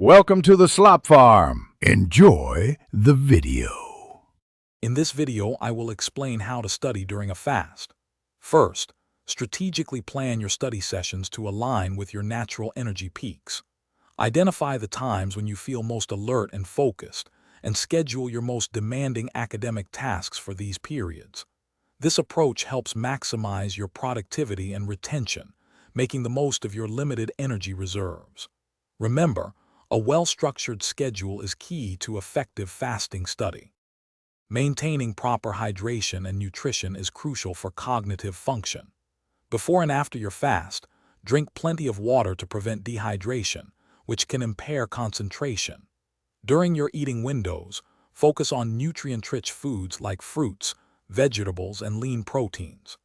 Welcome to the Slop Farm. Enjoy the video. In this video, I will explain how to study during a fast. First, strategically plan your study sessions to align with your natural energy peaks. Identify the times when you feel most alert and focused, and schedule your most demanding academic tasks for these periods. This approach helps maximize your productivity and retention, making the most of your limited energy reserves. Remember, a well-structured schedule is key to effective fasting study. Maintaining proper hydration and nutrition is crucial for cognitive function. Before and after your fast, drink plenty of water to prevent dehydration, which can impair concentration. During your eating windows, focus on nutrient-rich foods like fruits, vegetables, and lean proteins.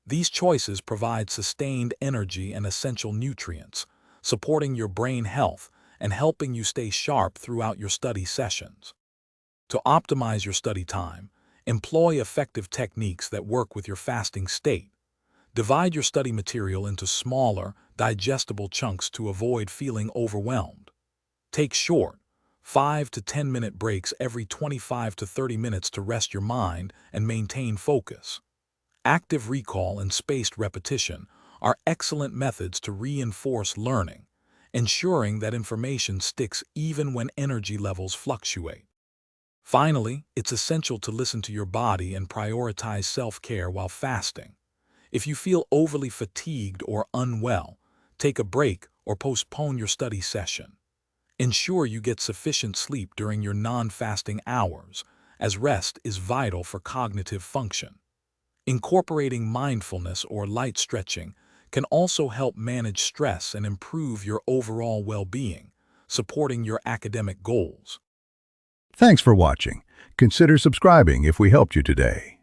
These choices provide sustained energy and essential nutrients, supporting your brain health and helping you stay sharp throughout your study sessions. To optimize your study time, employ effective techniques that work with your fasting state. Divide your study material into smaller, digestible chunks to avoid feeling overwhelmed. Take short, 5 to 10 minute breaks every 25 to 30 minutes to rest your mind and maintain focus. Active recall and spaced repetition are excellent methods to reinforce learning, ensuring that information sticks even when energy levels fluctuate. Finally, it's essential to listen to your body and prioritize self-care while fasting. If you feel overly fatigued or unwell, take a break or postpone your study session. Ensure you get sufficient sleep during your non-fasting hours, as rest is vital for cognitive function. Incorporating mindfulness or light stretching can also help manage stress and improve your overall well-being, supporting your academic goals. Thanks for watching. Consider subscribing if we helped you today.